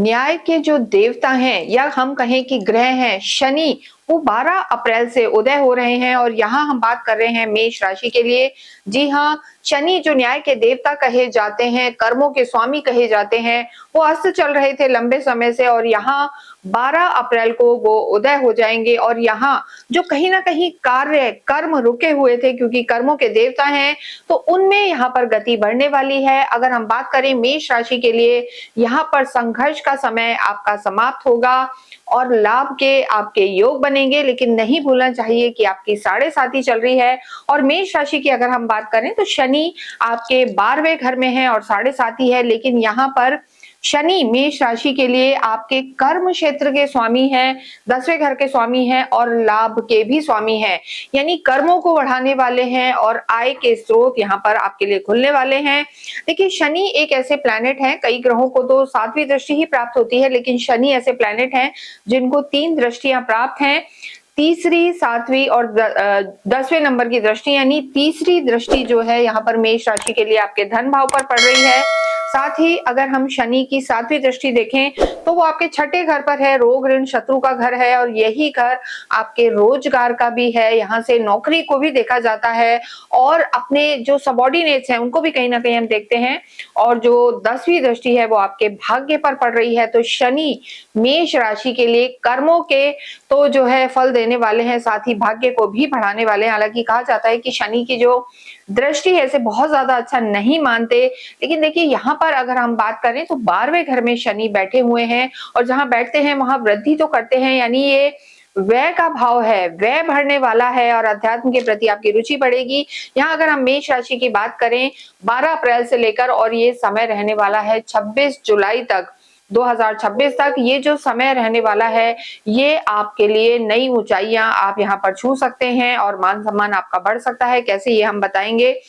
न्याय के जो देवता हैं या हम कहें कि ग्रह हैं शनि, वो 12 अप्रैल से उदय हो रहे हैं और यहाँ हम बात कर रहे हैं मेष राशि के लिए। जी हाँ, शनि जो न्याय के देवता कहे जाते हैं, कर्मों के स्वामी कहे जाते हैं, वो अस्त चल रहे थे लंबे समय से और यहाँ 12 अप्रैल को वो उदय हो जाएंगे और यहाँ जो कहीं ना कहीं कार्य कर्म रुके हुए थे क्योंकि कर्मों के देवता हैं, तो उनमें यहाँ पर गति बढ़ने वाली है। अगर हम बात करें मेष राशि के लिए, यहाँ पर संघर्ष का समय आपका समाप्त होगा और लाभ के आपके योग बनेंगे, लेकिन नहीं भूलना चाहिए कि आपकी 7.5 चल रही है और मेष राशि की अगर हम बात करें तो शनि आपके 12वें घर में है और 7.5 है, लेकिन यहाँ पर शनि मेष राशि के लिए आपके कर्म क्षेत्र के स्वामी हैं, 10वें घर के स्वामी हैं और लाभ के भी स्वामी हैं, यानी कर्मों को बढ़ाने वाले हैं और आय के स्रोत यहाँ पर आपके लिए खुलने वाले हैं। देखिए शनि एक ऐसे प्लैनेट है, कई ग्रहों को तो 7वीं दृष्टि ही प्राप्त होती है, लेकिन शनि ऐसे प्लैनेट हैं जिनको 3 दृष्टियां प्राप्त हैं, तीसरी, 7वीं और 10वें नंबर की दृष्टि, यानी तीसरी दृष्टि जो है यहाँ पर मेष राशि के लिए आपके धन भाव पर पड़ रही है। साथ ही अगर हम शनि की 7वीं दृष्टि देखें तो वो आपके 6ठे घर पर है, रोग ऋण शत्रु का घर है और यही घर आपके रोजगार का भी है। यहाँ से नौकरी को भी देखा जाता है और अपने जो सबॉर्डिनेट्स हैं उनको भी कहीं ना कहीं हम देखते हैं और जो 10वीं दृष्टि है वो आपके भाग्य पर पड़ रही है। तो शनि मेष राशि के लिए कर्मों के तो जो है फल देने वाले हैं, साथ ही भाग्य को भी बढ़ाने वाले हैं। हालांकि कहा जाता है कि शनि की जो दृष्टि है इसे बहुत ज्यादा अच्छा नहीं मानते, लेकिन देखिए यहाँ पर अगर हम बात करें तो 12वें घर में शनि बैठे हुए हैं और जहां बैठते हैं वहां वृद्धि तो करते हैं, यानी ये व्यय का भाव है, व्यय बढ़ने वाला है और अध्यात्म के प्रति आपकी रुचि बढ़ेगी। यहाँ अगर हम मेष राशि की बात करें 12 अप्रैल से लेकर और ये समय रहने वाला है 26 जुलाई तक, 2026 तक ये जो समय रहने वाला है, ये आपके लिए नई ऊंचाइयां आप यहाँ पर छू सकते हैं और मान सम्मान आपका बढ़ सकता है। कैसे ये हम बताएंगे।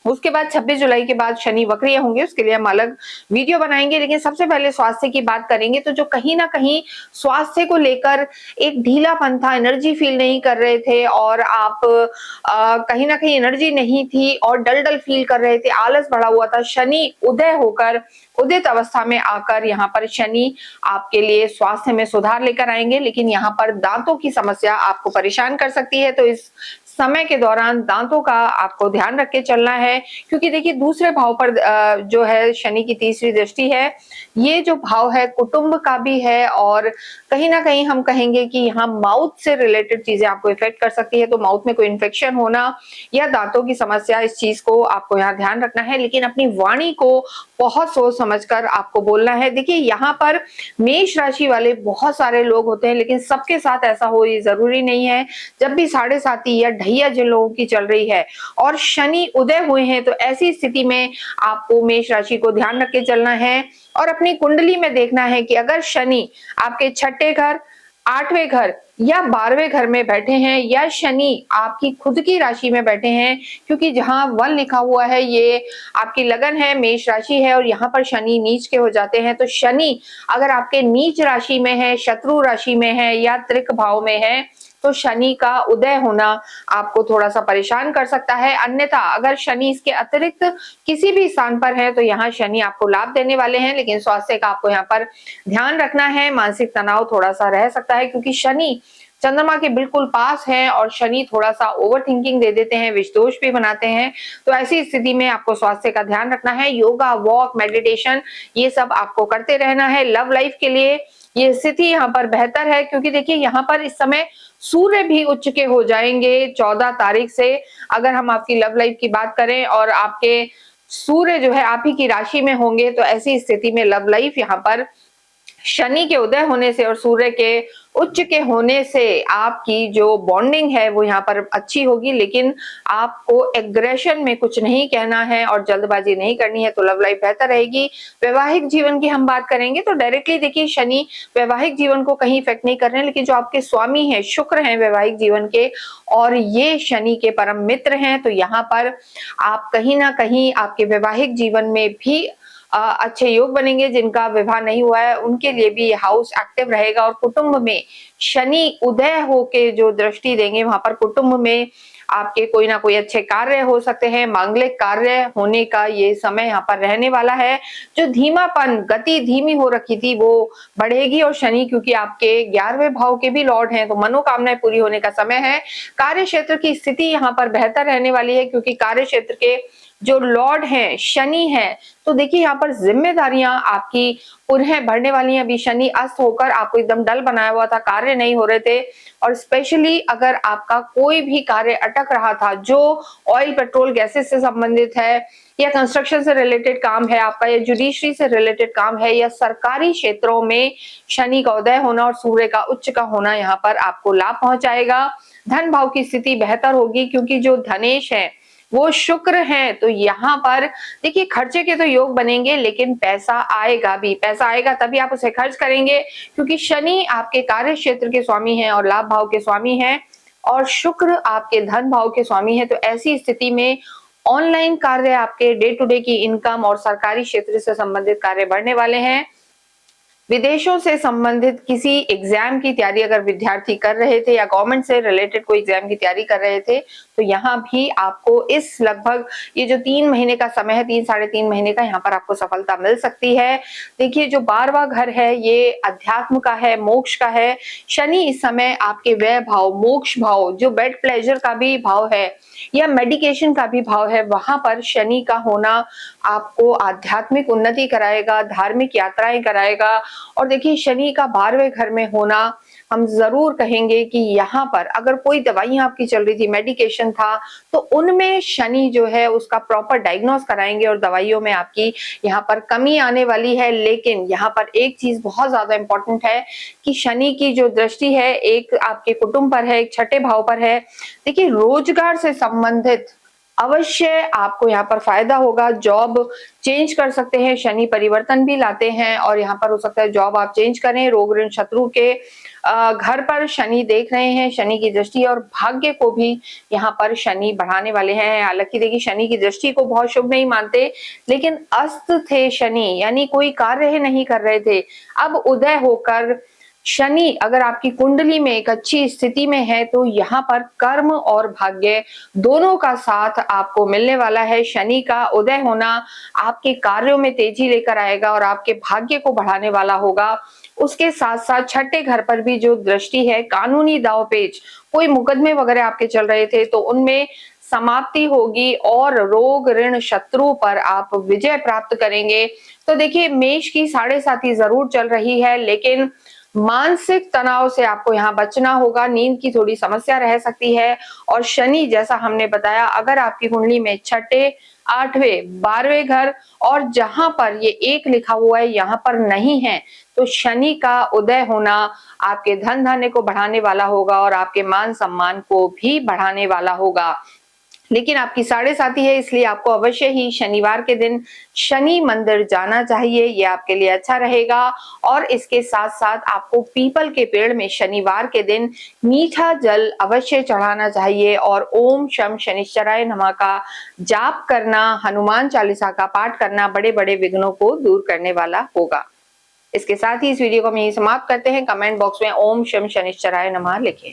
उसके बाद 26 जुलाई के बाद शनि वक्रिय होंगे, उसके लिए हम अलग वीडियो बनाएंगे, लेकिन सबसे पहले स्वास्थ्य की बात करेंगे। तो जो कहीं ना कहीं स्वास्थ्य को लेकर एक ढीलापन था, एनर्जी फील नहीं कर रहे थे और आप कहीं ना कहीं एनर्जी नहीं थी और डल डल फील कर रहे थे, आलस बढ़ा हुआ था, शनि उदय होकर उदित अवस्था में आकर यहाँ पर शनि आपके लिए स्वास्थ्य में सुधार लेकर आएंगे, लेकिन यहाँ पर दांतों की समस्या आपको परेशान कर सकती है। तो इस समय के दौरान दांतों का आपको ध्यान रख के चलना है, क्योंकि देखिए दूसरे भाव पर जो है शनि की तीसरी दृष्टि है, ये जो भाव है कुटुंब का भी है और कहीं ना कहीं हम कहेंगे कि यहाँ माउथ से रिलेटेड चीजें आपको इफेक्ट कर सकती है। तो माउथ में कोई इन्फेक्शन होना या दांतों की समस्या, इस चीज को आपको यहाँ ध्यान रखना है, लेकिन अपनी वाणी को बहुत सोच समझकर आपको बोलना है। देखिए यहाँ पर मेष राशि वाले बहुत सारे लोग होते हैं, लेकिन सबके साथ ऐसा हो ये जरूरी नहीं है। जब भी 7.5 या ढैया जिन लोगों की चल रही है और शनि उदय हुए हैं, तो ऐसी स्थिति में आपको मेष राशि को ध्यान रख के चलना है और अपनी कुंडली में देखना है कि अगर शनि आपके 6ठे घर, 8वें घर या 12वें घर में बैठे हैं या शनि आपकी खुद की राशि में बैठे हैं, क्योंकि जहां 1 लिखा हुआ है ये आपकी लगन है, मेष राशि है और यहाँ पर शनि नीच के हो जाते हैं। तो शनि अगर आपके नीच राशि में है, शत्रु राशि में है या त्रिक भाव में है, तो शनि का उदय होना आपको थोड़ा सा परेशान कर सकता है। अन्यथा अगर शनि इसके अतिरिक्त किसी भी स्थान पर है तो यहाँ शनि आपको लाभ देने वाले हैं, लेकिन स्वास्थ्य का आपको यहाँ पर ध्यान रखना है। मानसिक तनाव थोड़ा सा रह सकता है क्योंकि शनि चंद्रमा के बिल्कुल पास है और शनि थोड़ा सा ओवर थिंकिंग दे देते हैं, विष दोष भी बनाते हैं। तो ऐसी स्थिति में आपको स्वास्थ्य का ध्यान रखना है। योगा, वॉक, मेडिटेशन ये सब आपको करते रहना है। लव लाइफ के लिए ये स्थिति यहाँ पर बेहतर है, क्योंकि देखिए यहाँ पर इस समय सूर्य भी उच्च के हो जाएंगे 14 तारीख से। अगर हम आपकी लव लाइफ की बात करें और आपके सूर्य जो है आप ही की राशि में होंगे, तो ऐसी स्थिति में लव लाइफ यहाँ पर शनि के उदय होने से और सूर्य के उच्च के होने से आपकी जो बॉन्डिंग है वो यहाँ पर अच्छी होगी, लेकिन आपको एग्रेशन में कुछ नहीं कहना है और जल्दबाजी नहीं करनी है, तो लव लाइफ बेहतर रहेगी। वैवाहिक जीवन की हम बात करेंगे तो डायरेक्टली देखिए शनि वैवाहिक जीवन को कहीं इफेक्ट नहीं कर रहे हैं, लेकिन जो आपके स्वामी हैं शुक्र हैं वैवाहिक जीवन के और ये शनि के परम मित्र हैं, तो यहाँ पर आप कहीं ना कहीं आपके वैवाहिक जीवन में भी अच्छे योग बनेंगे। जिनका विवाह नहीं हुआ है उनके लिए भी हाउस एक्टिव रहेगा और कुटुंब में शनि उदय होके जो दृष्टि देंगे वहां पर कुटुंब में आपके कोई ना कोई अच्छे कार्य हो सकते हैं, मांगलिक कार्य होने का ये समय यहाँ पर रहने वाला है। जो धीमापन, गति धीमी हो रखी थी वो बढ़ेगी और शनि क्योंकि आपके 11वें भाव के भी लॉर्ड हैं तो मनोकामनाएं पूरी होने का समय है। कार्य क्षेत्र की स्थिति यहाँ पर बेहतर रहने वाली है क्योंकि कार्य क्षेत्र के जो लॉर्ड हैं शनि है, तो देखिए यहाँ पर जिम्मेदारियां आपकी पुनः बढ़ने वाली हैं। अभी शनि अस्त होकर आपको एकदम डल बनाया हुआ था, कार्य नहीं हो रहे थे और स्पेशली अगर आपका कोई भी कार्य अटक रहा था जो ऑयल पेट्रोल गैसेस से संबंधित है या कंस्ट्रक्शन से रिलेटेड काम है आपका या जुडिशरी से रिलेटेड काम है या सरकारी क्षेत्रों में शनि का उदय होना और सूर्य का उच्च का होना यहाँ पर आपको लाभ पहुंचाएगा। धन भाव की स्थिति बेहतर होगी क्योंकि जो धनेश है वो शुक्र है, तो यहाँ पर देखिए खर्चे के तो योग बनेंगे लेकिन पैसा आएगा भी, पैसा आएगा तभी आप उसे खर्च करेंगे क्योंकि शनि आपके कार्य क्षेत्र के स्वामी हैं और लाभ भाव के स्वामी हैं और शुक्र आपके धन भाव के स्वामी है। तो ऐसी स्थिति में ऑनलाइन कार्य, आपके डे टू डे की इनकम और सरकारी क्षेत्र से संबंधित कार्य बढ़ने वाले हैं। विदेशों से संबंधित किसी एग्जाम की तैयारी अगर विद्यार्थी कर रहे थे या गवर्नमेंट से रिलेटेड कोई एग्जाम की तैयारी कर रहे थे तो यहाँ भी आपको इस लगभग ये जो 3 महीने का समय है, 3-3.5 महीने का, यहाँ पर आपको सफलता मिल सकती है। देखिए जो 12वां घर है ये अध्यात्म का है, मोक्ष का है। शनि इस समय आपके व्यय भाव, मोक्ष भाव, जो बेड प्लेजर का भी भाव है या मेडिकेशन का भी भाव है, वहां पर शनि का होना आपको आध्यात्मिक उन्नति कराएगा, धार्मिक यात्राएं कराएगा। और देखिए शनि का 12वें घर में होना, हम जरूर कहेंगे कि यहाँ पर अगर कोई दवाइयां आपकी चल रही थी, मेडिकेशन था, तो उनमें शनि जो है उसका प्रॉपर डायग्नोस कराएंगे और दवाइयों में आपकी यहाँ पर कमी आने वाली है। लेकिन यहाँ पर एक चीज बहुत ज्यादा इंपॉर्टेंट है कि शनि की जो दृष्टि है एक आपके कुटुंब पर है, एक छठे भाव पर है। देखिए रोजगार से संबंधित अवश्य आपको यहाँ पर फायदा होगा। जॉब चेंज कर सकते हैं, शनि परिवर्तन भी लाते हैं और यहाँ पर हो सकता है जॉब आप चेंज करें। रोग ऋण शत्रु के घर पर शनि देख रहे हैं, शनि की दृष्टि, और भाग्य को भी यहाँ पर शनि बढ़ाने वाले हैं। हालांकि देखिए शनि की दृष्टि को बहुत शुभ नहीं मानते लेकिन अस्त थे शनि, यानी कोई कार्य नहीं कर रहे थे, अब उदय होकर शनि अगर आपकी कुंडली में एक अच्छी स्थिति में है तो यहाँ पर कर्म और भाग्य दोनों का साथ आपको मिलने वाला है। शनि का उदय होना आपके कार्यों में तेजी लेकर आएगा और आपके भाग्य को बढ़ाने वाला होगा। उसके साथ साथ छठे घर पर भी जो दृष्टि है, कानूनी दांवपेच, कोई मुकदमे वगैरह आपके चल रहे थे तो उनमें समाप्ति होगी और रोग ऋण शत्रु पर आप विजय प्राप्त करेंगे। तो देखिए मेष की 7.5 जरूर चल रही है लेकिन मानसिक तनाव से आपको यहाँ बचना होगा, नींद की थोड़ी समस्या रह सकती है। और शनि जैसा हमने बताया अगर आपकी कुंडली में छठे, 8वें, 12वें घर और जहां पर ये 1 लिखा हुआ है यहाँ पर नहीं है तो शनि का उदय होना आपके धन धान्य को बढ़ाने वाला होगा और आपके मान सम्मान को भी बढ़ाने वाला होगा। लेकिन आपकी 7.5 है इसलिए आपको अवश्य ही शनिवार के दिन शनि मंदिर जाना चाहिए, ये आपके लिए अच्छा रहेगा। और इसके साथ साथ आपको पीपल के पेड़ में शनिवार के दिन मीठा जल अवश्य चढ़ाना चाहिए और ओम शम शनिश्चराय नमः का जाप करना, हनुमान चालीसा का पाठ करना बड़े बड़े विघ्नों को दूर करने वाला होगा। इसके साथ ही इस वीडियो को हम यही समाप्त करते हैं। कमेंट बॉक्स में ओम शम शनिश्चराय नमः लिखें।